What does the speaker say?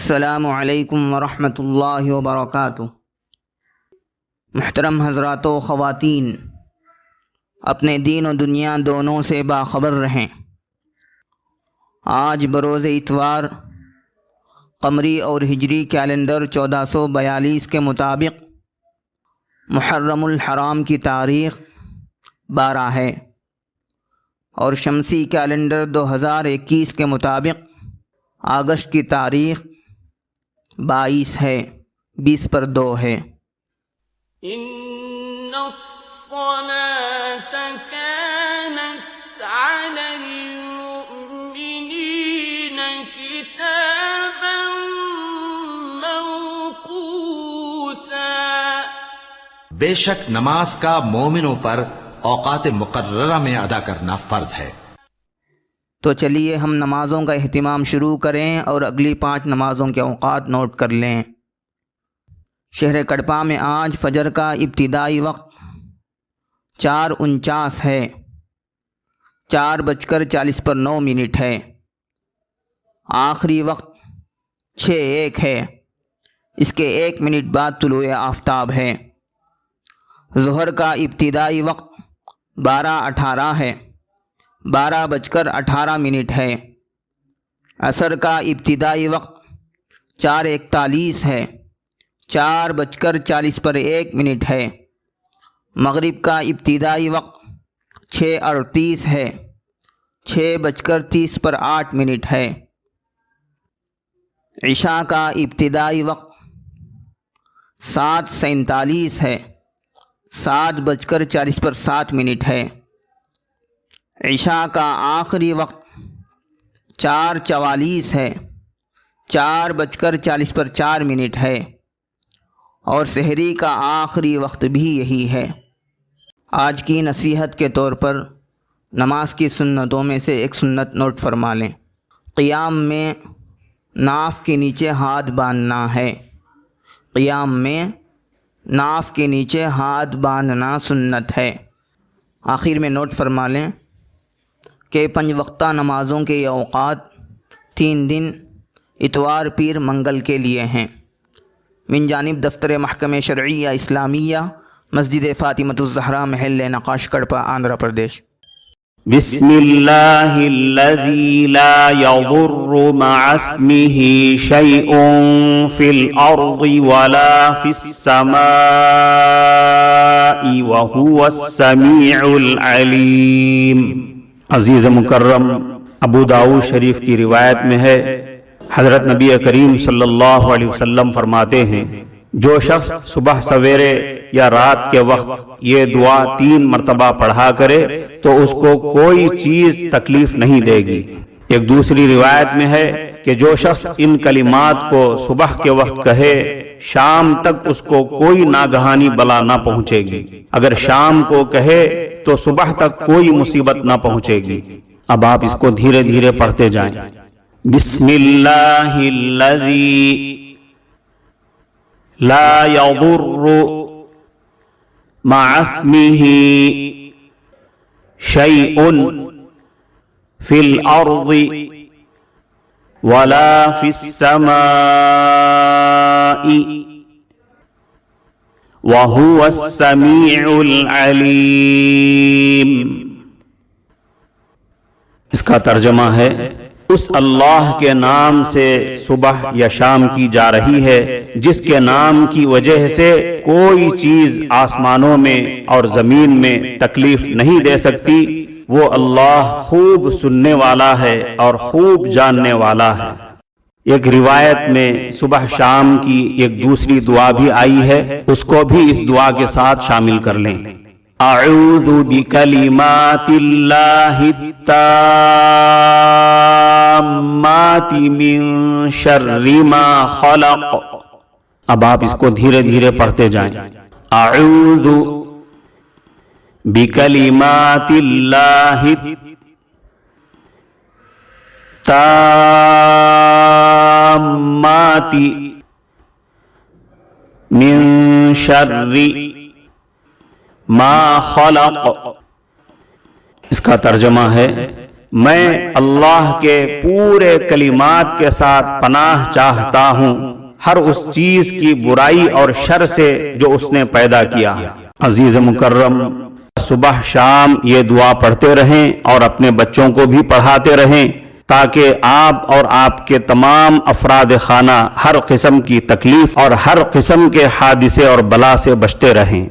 السلام علیکم ورحمۃ اللہ وبرکاتہ۔ محترم حضرات و خواتین، اپنے دین و دنیا دونوں سے باخبر رہیں۔ آج بروز اتوار قمری اور ہجری کیلنڈر 1442 کے مطابق محرم الحرام کی تاریخ 12 ہے اور شمسی کیلنڈر 2021 کے مطابق اگست کی تاریخ 22 ہے، 20 پر 2 ہے۔ ان الصلاة كانت على المؤمنين كتابا موقوتا۔ بے شک نماز کا مومنوں پر اوقات مقررہ میں ادا کرنا فرض ہے۔ تو چلیے ہم نمازوں کا اہتمام شروع کریں اور اگلی 5 نمازوں کے اوقات نوٹ کر لیں۔ شہر کڑپا میں آج فجر کا ابتدائی وقت 4:49 ہے، 4:40 ہے۔ آخری وقت 6:01 ہے، اس کے 1 منٹ بعد طلوع آفتاب ہے۔ ظہر کا ابتدائی وقت 12:18 ہے، 12:18 ہے۔ عصر کا ابتدائی وقت 4:41 ہے، 4:40 ہے۔ مغرب کا ابتدائی وقت 6:38 ہے، 6:30 ہے۔ عشاء کا ابتدائی وقت 7:47 ہے، 7:40 ہے۔ عشاء کا آخری وقت 4:44 ہے، 4:40 ہے، اور سحری کا آخری وقت بھی یہی ہے۔ آج کی نصیحت کے طور پر نماز کی سنتوں میں سے ایک سنت نوٹ فرما لیں۔ قیام میں ناف کے نیچے ہاتھ باندھنا ہے۔ قیام میں ناف کے نیچے ہاتھ باندھنا سنت ہے۔ آخر میں نوٹ فرما لیں کہ 5 وقتہ نمازوں کے یہ اوقات 3 دن اتوار پیر منگل کے لیے ہیں۔ من جانب دفتر محکمہ شرعیہ اسلامیہ، مسجد فاطمۃ الزہرا، محل نقاش، کڑپا، آندھرا پردیش۔ بسم اللہ الذی لا یضر مع اسمہ شیء فی الارض ولا فی السماء وہو السمیع العلیم۔ عزیز مکرم، ابو داؤد شریف کی روایت میں ہے، حضرت نبی کریم صلی اللہ علیہ وسلم فرماتے ہیں، جو شخص صبح سویرے یا رات کے وقت یہ دعا 3 مرتبہ پڑھا کرے تو اس کو کوئی چیز تکلیف نہیں دے گی۔ ایک دوسری روایت میں ہے کہ جو شخص ان کلمات کو صبح کے وقت کہے، شام تک اس کو کوئی ناگہانی بلا نہ پہنچے گی۔ اگر شام کو کہے تو صبح تک کوئی مصیبت نہ پہنچے گی۔ اب آپ اس کو دھیرے دھیرے پڑھتے جائیں۔ بسم اللہ الذی لا یضر مع اسمہ شیء فی الارض ولا فی السماء وہو السمیع العلیم۔ اس کا ترجمہ ہے، اس اللہ کے نام سے صبح یا شام کی جا رہی ہے جس کے نام کی وجہ سے کوئی چیز آسمانوں میں اور زمین میں تکلیف نہیں دے سکتی۔ وہ اللہ خوب سننے والا ہے اور خوب جاننے والا ہے۔ ایک روایت میں صبح شام کی ایک دوسری دعا بھی آئی ہے، اس کو بھی اس دعا کے ساتھ شامل کر لیں۔ اعوذ بکلمات اللہ التامات من شر ما خلق۔ اب آپ اس کو دھیرے دھیرے پڑھتے جائیں۔ اعوذ بکلمات اللہ التامات من شر ما خلق۔ اس کا ترجمہ ہے، میں اللہ کے پورے کلمات کے ساتھ پناہ چاہتا ہوں ہر اس چیز کی برائی اور شر سے جو اس نے پیدا کیا۔ عزیز مکرم، صبح شام یہ دعا پڑھتے رہیں اور اپنے بچوں کو بھی پڑھاتے رہیں تاکہ آپ اور آپ کے تمام افراد خانہ ہر قسم کی تکلیف اور ہر قسم کے حادثے اور بلا سے بچتے رہیں۔